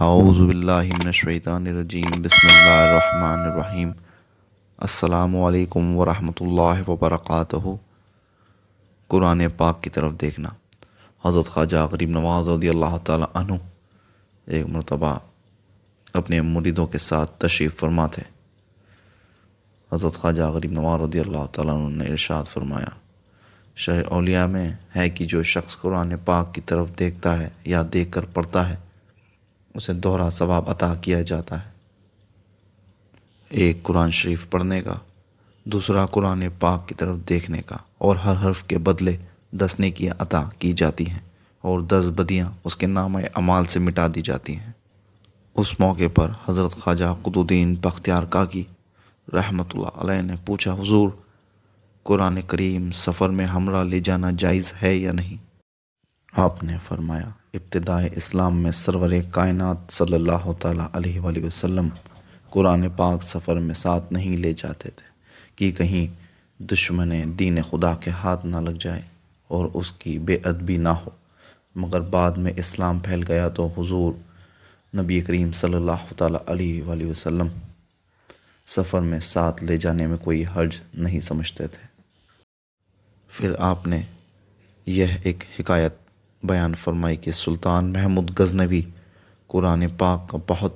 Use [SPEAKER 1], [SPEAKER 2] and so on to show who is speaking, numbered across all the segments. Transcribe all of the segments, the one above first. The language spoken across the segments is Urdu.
[SPEAKER 1] اعوذ باللہ من الشیطان الرجیم، بسم اللہ الرحمن الرحیم۔ السلام علیکم ورحمۃ اللہ وبرکاتہ۔ قرآن پاک کی طرف دیکھنا۔ حضرت خواجہ غریب نواز رضی اللہ تعالیٰ عنہ ایک مرتبہ اپنے مریدوں کے ساتھ تشریف فرما تھے۔ حضرت خواجہ غریب نواز رضی اللہ تعالیٰ عنہ نے ارشاد فرمایا، شرع اولیاء میں ہے کہ جو شخص قرآن پاک کی طرف دیکھتا ہے یا دیکھ کر پڑھتا ہے اسے دوہرا ثواب عطا کیا جاتا ہے، ایک قرآن شریف پڑھنے کا، دوسرا قرآن پاک کی طرف دیکھنے کا، اور ہر حرف کے بدلے 10 نیکیاں عطا کی جاتی ہیں اور 10 بدیاں اس کے نامہ اعمال سے مٹا دی جاتی ہیں۔ اس موقع پر حضرت خواجہ قطب الدین بختیار کاکی رحمۃ اللہ علیہ نے پوچھا، حضور قرآن کریم سفر میں ہمراہ لے جانا جائز ہے یا نہیں؟ آپ نے فرمایا، ابتدائے اسلام میں سرور کائنات صلی اللہ تعالیٰ علیہ وآلہ وسلم قرآن پاک سفر میں ساتھ نہیں لے جاتے تھے کہ کہیں دشمن دین خدا کے ہاتھ نہ لگ جائے اور اس کی بے ادبی نہ ہو، مگر بعد میں اسلام پھیل گیا تو حضور نبی کریم صلی اللہ تعالیٰ علیہ وآلہ وسلم سفر میں ساتھ لے جانے میں کوئی حرج نہیں سمجھتے تھے۔ پھر آپ نے یہ ایک حکایت بیان فرمائی کہ سلطان محمود غزنوی قرآن پاک کا بہت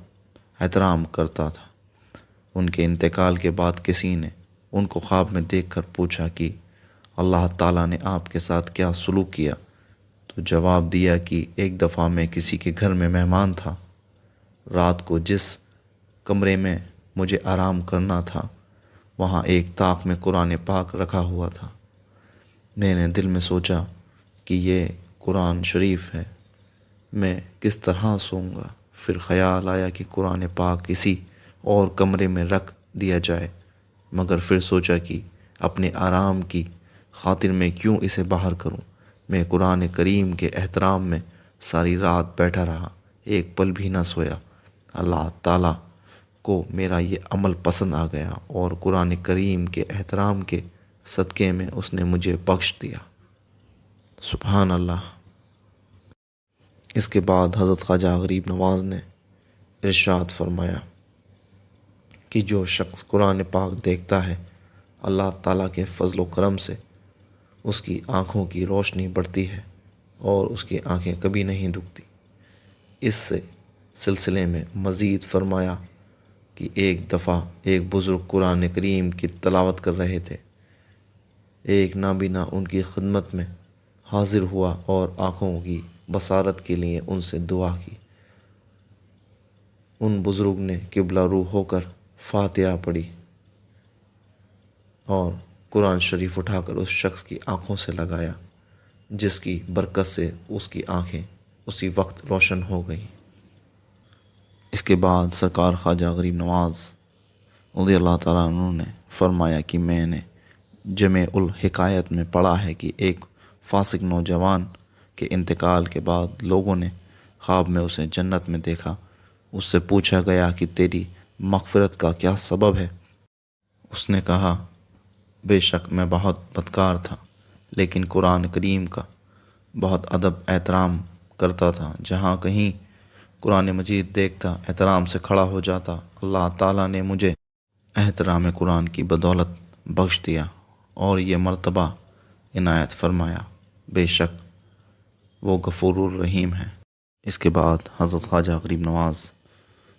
[SPEAKER 1] احترام کرتا تھا۔ ان کے انتقال کے بعد کسی نے ان کو خواب میں دیکھ کر پوچھا کہ اللہ تعالیٰ نے آپ کے ساتھ کیا سلوک کیا؟ تو جواب دیا کہ ایک دفعہ میں کسی کے گھر میں مہمان تھا، رات کو جس کمرے میں مجھے آرام کرنا تھا وہاں ایک طاق میں قرآن پاک رکھا ہوا تھا۔ میں نے دل میں سوچا کہ یہ قرآن شریف ہے، میں کس طرح سوں گا؟ پھر خیال آیا کہ قرآن پاک کسی اور کمرے میں رکھ دیا جائے، مگر پھر سوچا کہ اپنے آرام کی خاطر میں کیوں اسے باہر کروں؟ میں قرآن کریم کے احترام میں ساری رات بیٹھا رہا، ایک پل بھی نہ سویا۔ اللہ تعالیٰ کو میرا یہ عمل پسند آ گیا اور قرآن کریم کے احترام کے صدقے میں اس نے مجھے بخش دیا۔ سبحان اللہ۔ اس کے بعد حضرت خواجہ غریب نواز نے ارشاد فرمایا کہ جو شخص قرآن پاک دیکھتا ہے اللہ تعالیٰ کے فضل و کرم سے اس کی آنکھوں کی روشنی بڑھتی ہے اور اس کی آنکھیں کبھی نہیں دکھتی۔ اس سے سلسلے میں مزید فرمایا کہ ایک دفعہ ایک بزرگ قرآن کریم کی تلاوت کر رہے تھے، ایک نابینا ان کی خدمت میں حاضر ہوا اور آنکھوں کی بصارت کے لیے ان سے دعا کی۔ ان بزرگ نے قبلہ رو ہو کر فاتحہ پڑھی اور قرآن شریف اٹھا کر اس شخص کی آنکھوں سے لگایا، جس کی برکت سے اس کی آنکھیں اسی وقت روشن ہو گئیں۔ اس کے بعد سرکار خواجہ غریب نواز رضی اللہ تعالیٰ عنہ نے فرمایا کہ میں نے جامع الحکایت میں پڑھا ہے کہ ایک فاسق نوجوان کے انتقال کے بعد لوگوں نے خواب میں اسے جنت میں دیکھا۔ اس سے پوچھا گیا کہ تیری مغفرت کا کیا سبب ہے؟ اس نے کہا، بے شک میں بہت بدکار تھا لیکن قرآن کریم کا بہت ادب احترام کرتا تھا، جہاں کہیں قرآن مجید دیکھتا احترام سے کھڑا ہو جاتا۔ اللہ تعالیٰ نے مجھے احترام قرآن کی بدولت بخش دیا اور یہ مرتبہ عنایت فرمایا، بے شک وہ غفور الرحیم ہے۔ اس کے بعد حضرت خواجہ غریب نواز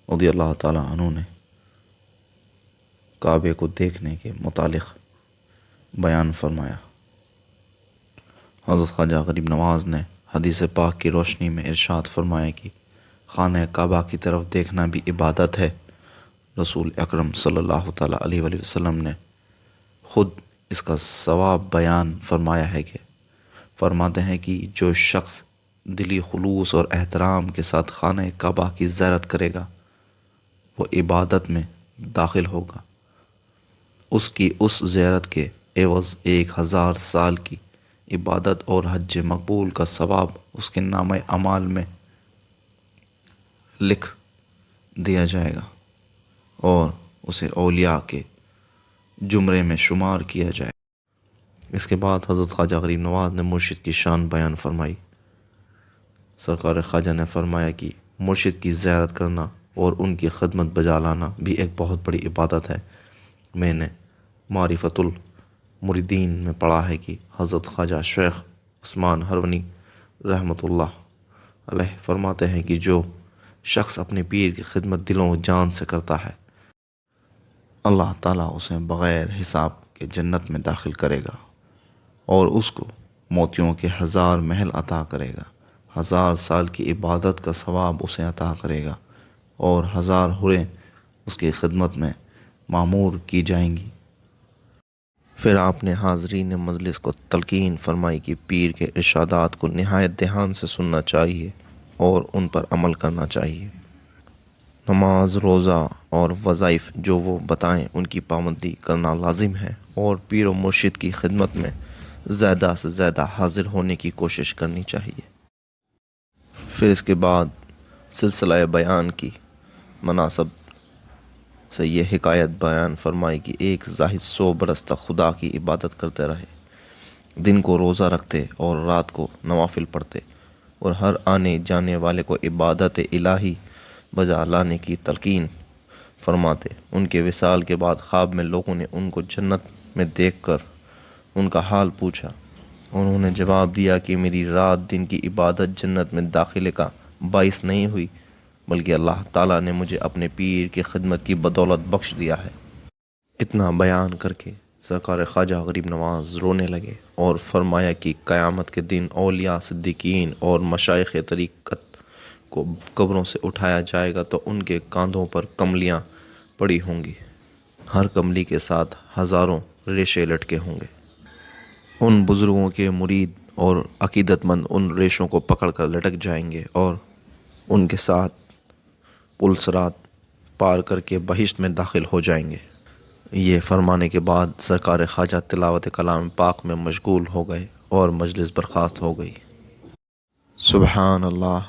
[SPEAKER 1] رضی اللہ تعالیٰ عنہ نے کعبے کو دیکھنے کے متعلق بیان فرمایا۔ حضرت خواجہ غریب نواز نے حدیث پاک کی روشنی میں ارشاد فرمایا کہ خانہ کعبہ کی طرف دیکھنا بھی عبادت ہے۔ رسول اکرم صلی اللہ تعالیٰ علیہ وآلہ وسلم نے خود اس کا ثواب بیان فرمایا ہے کہ فرماتے ہیں کہ جو شخص دلی خلوص اور احترام کے ساتھ خانہ کعبہ کی زیارت کرے گا وہ عبادت میں داخل ہوگا، اس کی اس زیارت کے عوض 1000 سال کی عبادت اور حج مقبول کا ثواب اس کے نامہ اعمال میں لکھ دیا جائے گا اور اسے اولیاء کے زمرے میں شمار کیا جائے گا۔ اس کے بعد حضرت خواجہ غریب نواز نے مرشد کی شان بیان فرمائی۔ سرکار خواجہ نے فرمایا کہ مرشد کی زیارت کرنا اور ان کی خدمت بجا لانا بھی ایک بہت بڑی عبادت ہے۔ میں نے معرفت المریدین میں پڑھا ہے کہ حضرت خواجہ شیخ عثمان ہرونی رحمۃ اللہ علیہ فرماتے ہیں کہ جو شخص اپنے پیر کی خدمت دل و جان سے کرتا ہے، اللہ تعالیٰ اسے بغیر حساب کے جنت میں داخل کرے گا اور اس کو موتیوں کے 1000 محل عطا کرے گا، 1000 سال کی عبادت کا ثواب اسے عطا کرے گا اور 1000 حوریں اس کی خدمت میں معمور کی جائیں گی۔ پھر آپ نے حاضرین مجلس کو تلقین فرمائی کہ پیر کے ارشادات کو نہایت دھیان سے سننا چاہیے اور ان پر عمل کرنا چاہیے۔ نماز، روزہ اور وظائف جو وہ بتائیں ان کی پابندی کرنا لازم ہے اور پیر و مرشد کی خدمت میں زیادہ سے زیادہ حاضر ہونے کی کوشش کرنی چاہیے۔ پھر اس کے بعد سلسلہ بیان کی مناسب سے یہ حکایت بیان فرمائی کہ ایک زاہد 100 برس تک خدا کی عبادت کرتے رہے، دن کو روزہ رکھتے اور رات کو نوافل پڑھتے اور ہر آنے جانے والے کو عبادت الہی بجا لانے کی تلقین فرماتے۔ ان کے وصال کے بعد خواب میں لوگوں نے ان کو جنت میں دیکھ کر ان کا حال پوچھا۔ انہوں نے جواب دیا کہ میری رات دن کی عبادت جنت میں داخلے کا باعث نہیں ہوئی، بلکہ اللہ تعالیٰ نے مجھے اپنے پیر کی خدمت کی بدولت بخش دیا ہے۔ اتنا بیان کر کے سرکار خواجہ غریب نواز رونے لگے اور فرمایا کہ قیامت کے دن اولیاء، صدیقین اور مشائخ طریقت کو قبروں سے اٹھایا جائے گا تو ان کے کاندھوں پر کملیاں پڑی ہوں گی، ہر کملی کے ساتھ 1000 ریشے لٹکے ہوں گے۔ ان بزرگوں کے مرید اور عقیدت مند ان ریشوں کو پکڑ کر لٹک جائیں گے اور ان کے ساتھ پل صراط پار کر کے بہشت میں داخل ہو جائیں گے۔ یہ فرمانے کے بعد سرکار خواجہ تلاوت کلام پاک میں مشغول ہو گئے اور مجلس برخاست ہو گئی۔ سبحان اللہ۔